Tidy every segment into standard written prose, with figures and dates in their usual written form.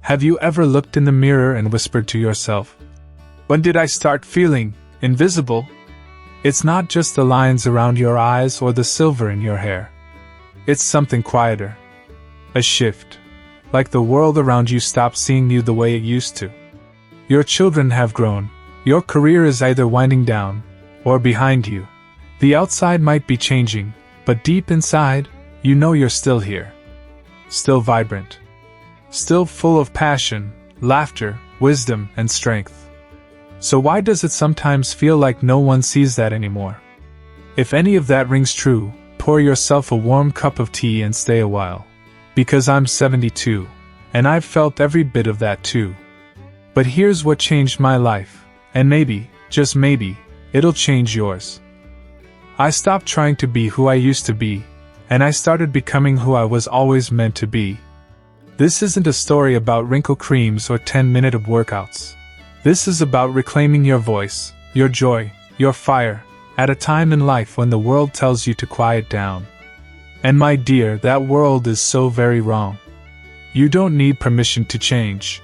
Have you ever looked in the mirror and whispered to yourself, "When did I start feeling invisible?" It's not just the lines around your eyes or the silver in your hair. It's something quieter. A shift. Like the world around you stopped seeing you the way it used to. Your children have grown. Your career is either winding down or behind you. The outside might be changing, but deep inside, you know you're still here. Still vibrant. Still full of passion, laughter, wisdom, and strength. So why does it sometimes feel like no one sees that anymore? If any of that rings true, pour yourself a warm cup of tea and stay a while. Because I'm 72, and I've felt every bit of that too. But here's what changed my life, and maybe, just maybe, it'll change yours. I stopped trying to be who I used to be, and I started becoming who I was always meant to be. This isn't a story about wrinkle creams or 10-minute workouts. This is about reclaiming your voice, your joy, your fire, at a time in life when the world tells you to quiet down. And my dear, that world is so very wrong. You don't need permission to change.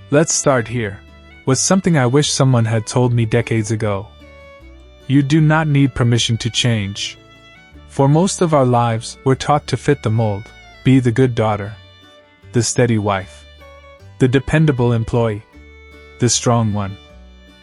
Let's start here, with something I wish someone had told me decades ago. You do not need permission to change. For most of our lives, we're taught to fit the mold, be the good daughter, the steady wife, the dependable employee, the strong one.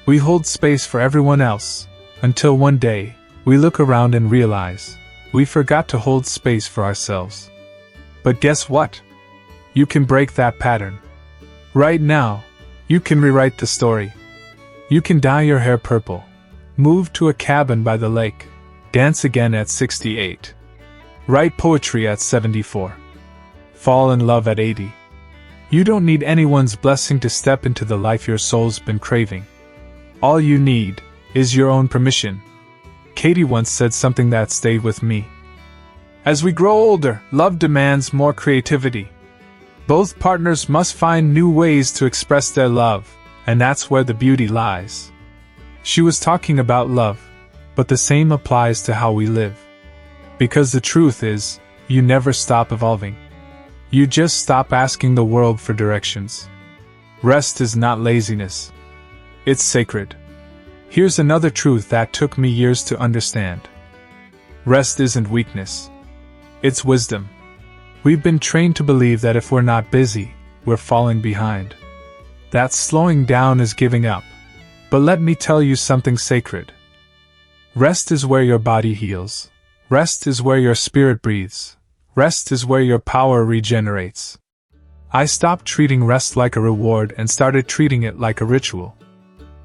We hold space for everyone else, until one day, we look around and realize we forgot to hold space for ourselves. But guess what? You can break that pattern. Right now, you can rewrite the story. You can dye your hair purple, move to a cabin by the lake, dance again at 68, write poetry at 74, fall in love at 80. You don't need anyone's blessing to step into the life your soul's been craving. All you need is your own permission. Katie once said something that stayed with me. As we grow older, love demands more creativity. Both partners must find new ways to express their love, and that's where the beauty lies. She was talking about love, but the same applies to how we live. Because the truth is, you never stop evolving. You just stop asking the world for directions. Rest is not laziness. It's sacred. Here's another truth that took me years to understand. Rest isn't weakness. It's wisdom. We've been trained to believe that if we're not busy, we're falling behind. That slowing down is giving up. But let me tell you something sacred. Rest is where your body heals. Rest is where your spirit breathes. Rest is where your power regenerates. I stopped treating rest like a reward and started treating it like a ritual.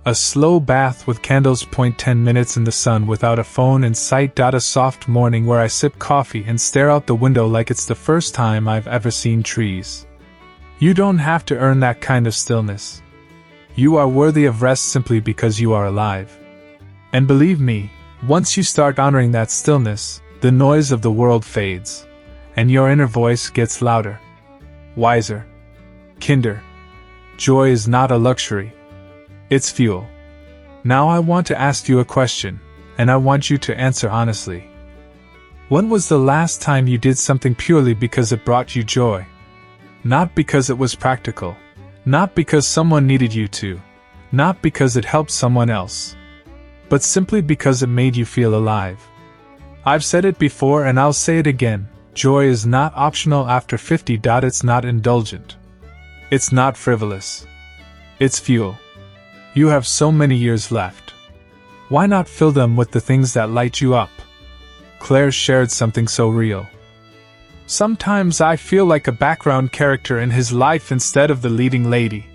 A slow bath with candles, 10 minutes in the sun without a phone in sight. A soft morning where I sip coffee and stare out the window like it's the first time I've ever seen trees. You don't have to earn that kind of stillness. You are worthy of rest simply because you are alive. And believe me, once you start honoring that stillness, the noise of the world fades, and your inner voice gets louder, wiser, kinder. Joy is not a luxury. It's fuel. Now I want to ask you a question, and I want you to answer honestly. When was the last time you did something purely because it brought you joy? Not because it was practical. Not because someone needed you to. Not because it helped someone else. But simply because it made you feel alive. I've said it before and I'll say it again. Joy is not optional after 50. It's not indulgent. It's not frivolous. It's fuel. You have so many years left. Why not fill them with the things that light you up? Claire shared something so real. Sometimes I feel like a background character in his life instead of the leading lady.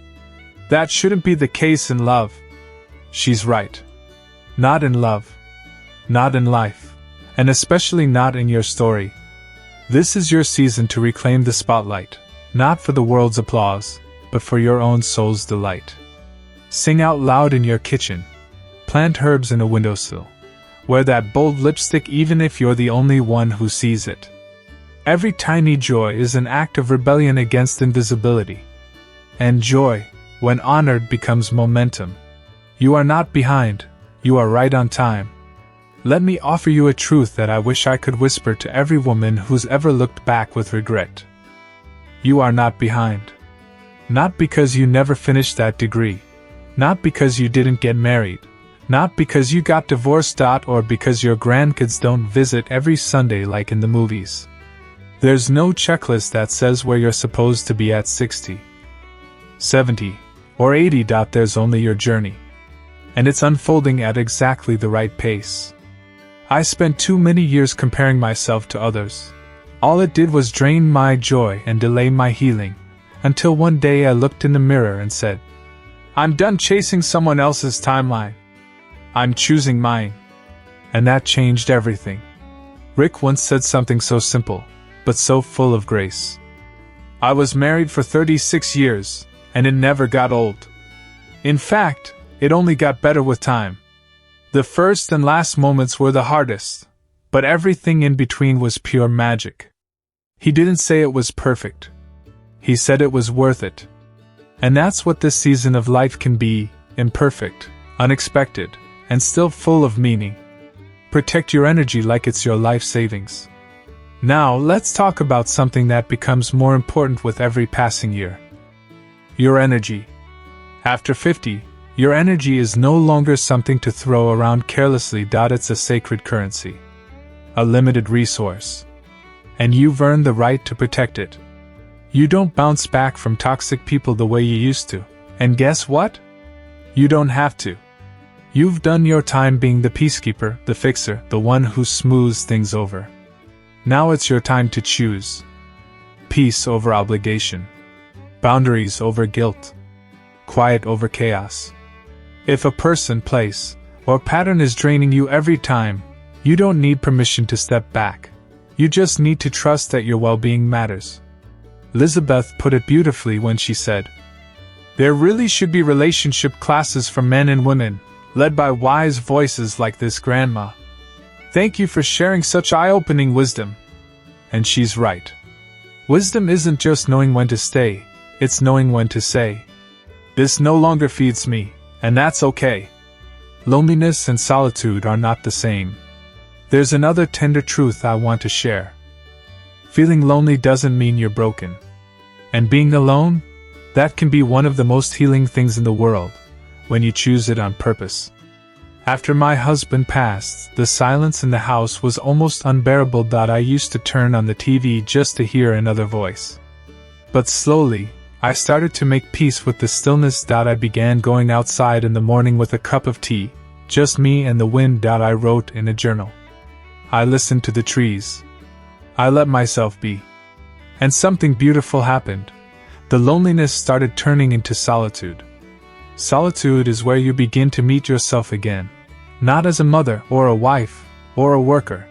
That shouldn't be the case in love. She's right. Not in love. Not in life. And especially not in your story. This is your season to reclaim the spotlight, not for the world's applause, but for your own soul's delight. Sing out loud in your kitchen. Plant herbs in a windowsill. Wear that bold lipstick even if you're the only one who sees it. Every tiny joy is an act of rebellion against invisibility. And joy, when honored, becomes momentum. You are not behind, you are right on time. Let me offer you a truth that I wish I could whisper to every woman who's ever looked back with regret. You are not behind. Not because you never finished that degree. Not because you didn't get married. Not because you got divorced. Or because your grandkids don't visit every Sunday like in the movies. There's no checklist that says where you're supposed to be at 60, 70, or 80. There's only your journey. And it's unfolding at exactly the right pace. I spent too many years comparing myself to others. All it did was drain my joy and delay my healing, until one day I looked in the mirror and said, I'm done chasing someone else's timeline. I'm choosing mine. And that changed everything. Rick once said something so simple, but so full of grace. I was married for 36 years, and it never got old. In fact, it only got better with time. The first and last moments were the hardest, but everything in between was pure magic. He didn't say it was perfect. He said it was worth it. And that's what this season of life can be: imperfect, unexpected, and still full of meaning. Protect your energy like it's your life savings. Now, let's talk about something that becomes more important with every passing year. Your energy. After 50, your energy is no longer something to throw around carelessly. It's a sacred currency. A limited resource. And you've earned the right to protect it. You don't bounce back from toxic people the way you used to. And guess what? You don't have to. You've done your time being the peacekeeper, the fixer, the one who smooths things over. Now it's your time to choose. Peace over obligation. Boundaries over guilt. Quiet over chaos. If a person, place, or pattern is draining you every time, you don't need permission to step back. You just need to trust that your well-being matters. Elizabeth put it beautifully when she said, there really should be relationship classes for men and women, led by wise voices like this grandma. Thank you for sharing such eye-opening wisdom. And she's right. Wisdom isn't just knowing when to stay, it's knowing when to say, this no longer feeds me, and that's okay. Loneliness and solitude are not the same. There's another tender truth I want to share. Feeling lonely doesn't mean you're broken. And being alone? That can be one of the most healing things in the world, when you choose it on purpose. After my husband passed, the silence in the house was almost unbearable. I used to turn on the TV just to hear another voice. But slowly, I started to make peace with the stillness. I began going outside in the morning with a cup of tea, just me and the wind. I wrote in a journal. I listened to the trees. I let myself be. And something beautiful happened. The loneliness started turning into solitude. Solitude is where you begin to meet yourself again, not as a mother or a wife or a worker,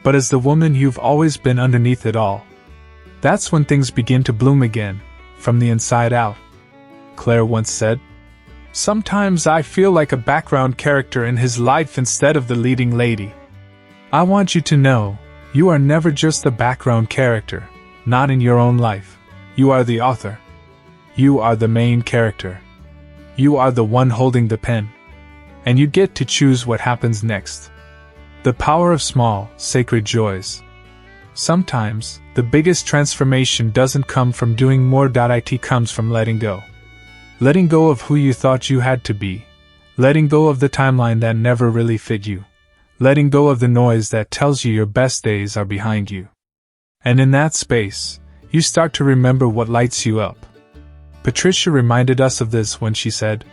but as the woman you've always been underneath it all. That's when things begin to bloom again, from the inside out. Claire once said, sometimes I feel like a background character in his life instead of the leading lady. I want you to know, you are never just a background character, not in your own life. You are the author. You are the main character. You are the one holding the pen. And you get to choose what happens next. The power of small, sacred joys. Sometimes, the biggest transformation doesn't come from doing more. It comes from letting go. Letting go of who you thought you had to be. Letting go of the timeline that never really fit you. Letting go of the noise that tells you your best days are behind you. And in that space, you start to remember what lights you up. Patricia reminded us of this when she said,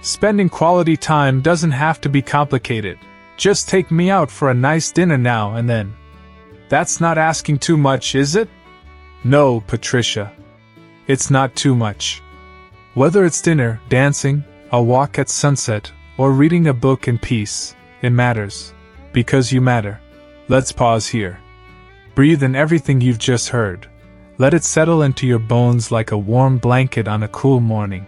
spending quality time doesn't have to be complicated. Just take me out for a nice dinner now and then. That's not asking too much, is it? No, Patricia. It's not too much. Whether it's dinner, dancing, a walk at sunset, or reading a book in peace, it matters. Because you matter. Let's pause here. Breathe in everything you've just heard. Let it settle into your bones like a warm blanket on a cool morning.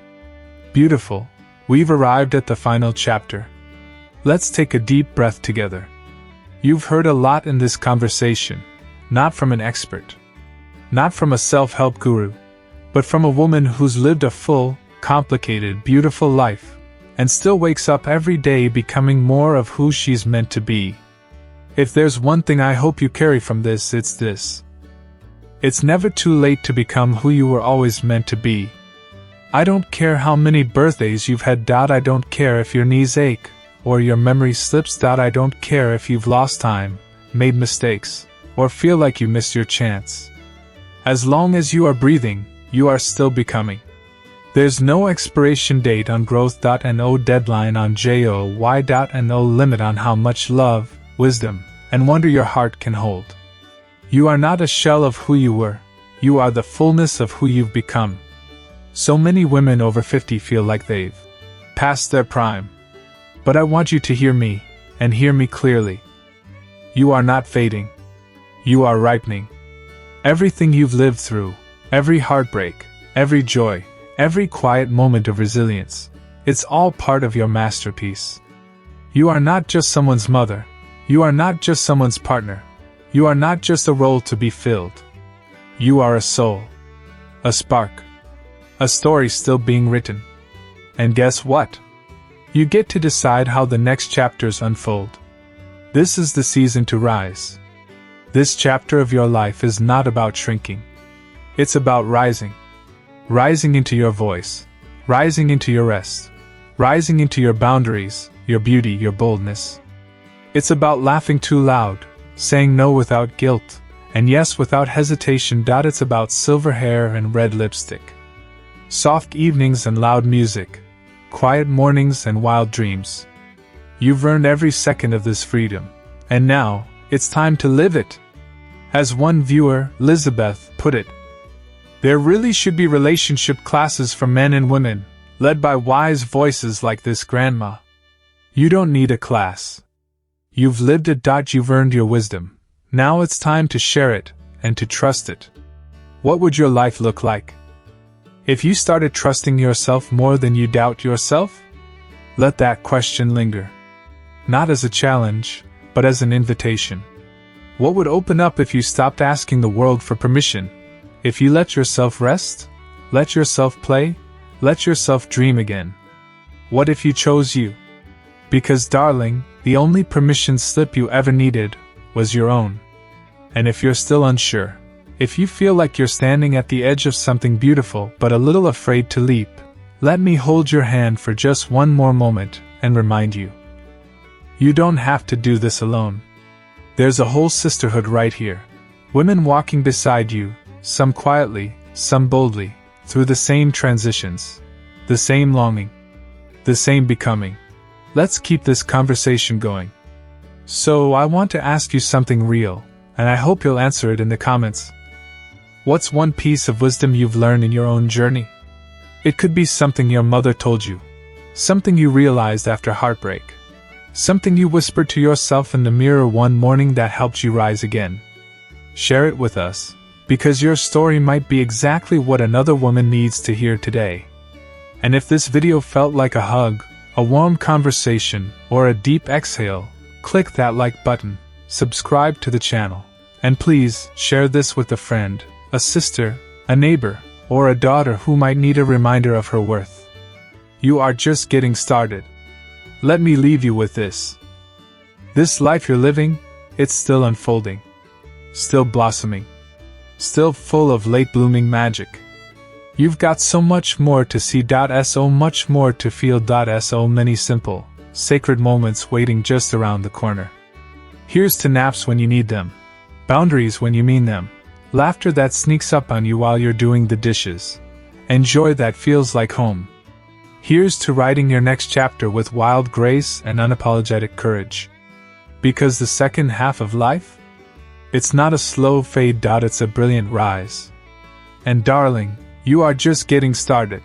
Beautiful. We've arrived at the final chapter. Let's take a deep breath together. You've heard a lot in this conversation, not from an expert, not from a self-help guru, but from a woman who's lived a full, complicated, beautiful life, and still wakes up every day becoming more of who she's meant to be. If there's one thing I hope you carry from this, it's this. It's never too late to become who you were always meant to be. I don't care how many birthdays you've had. I don't care if your knees ache, or your memory slips. I don't care if you've lost time, made mistakes, or feel like you missed your chance. As long as you are breathing, you are still becoming. There's no expiration date on growth. No deadline on joy. No limit on how much love, wisdom, and wonder your heart can hold. You are not a shell of who you were, you are the fullness of who you've become. So many women over 50 feel like they've passed their prime. But I want you to hear me, and hear me clearly. You are not fading. You are ripening. Everything you've lived through, every heartbreak, every joy, every quiet moment of resilience, it's all part of your masterpiece. You are not just someone's mother. You are not just someone's partner. You are not just a role to be filled. You are a soul. A spark. A story still being written. And guess what? You get to decide how the next chapters unfold. This is the season to rise. This chapter of your life is not about shrinking. It's about rising. Rising into your voice. Rising into your rest. Rising into your boundaries, your beauty, your boldness. It's about laughing too loud, saying no without guilt, and yes without hesitation. It's about silver hair and red lipstick. Soft evenings and loud music. Quiet mornings and wild dreams. You've earned every second of this freedom, and now, it's time to live it. As one viewer, Elizabeth, put it, there really should be relationship classes for men and women, led by wise voices like this grandma. You don't need a class. You've lived it. You've earned your wisdom. Now it's time to share it, and to trust it. What would your life look like if you started trusting yourself more than you doubt yourself? Let that question linger. Not as a challenge, but as an invitation. What would open up if you stopped asking the world for permission? If you let yourself rest, let yourself play, let yourself dream again. What if you chose you? Because darling, the only permission slip you ever needed was your own. And if you're still unsure, if you feel like you're standing at the edge of something beautiful but a little afraid to leap, let me hold your hand for just one more moment and remind you. You don't have to do this alone. There's a whole sisterhood right here. Women walking beside you, some quietly, some boldly, through the same transitions, the same longing, the same becoming. Let's keep this conversation going. So I want to ask you something real, and I hope you'll answer it in the comments. What's one piece of wisdom you've learned in your own journey? It could be something your mother told you, something you realized after heartbreak, something you whispered to yourself in the mirror one morning that helped you rise again. Share it with us, because your story might be exactly what another woman needs to hear today. And if this video felt like a hug, a warm conversation, or a deep exhale, click that like button, subscribe to the channel, and please share this with a friend, a sister, a neighbor, or a daughter who might need a reminder of her worth. You are just getting started. Let me leave you with this. This life you're living, it's still unfolding, still blossoming, still full of late-blooming magic. You've got so much more to see. So much more to feel. So many simple, sacred moments waiting just around the corner. Here's to naps when you need them, boundaries when you mean them, laughter that sneaks up on you while you're doing the dishes, and joy that feels like home. Here's to writing your next chapter with wild grace and unapologetic courage. Because the second half of life? It's not a slow fade. It's a brilliant rise. And darling, you are just getting started.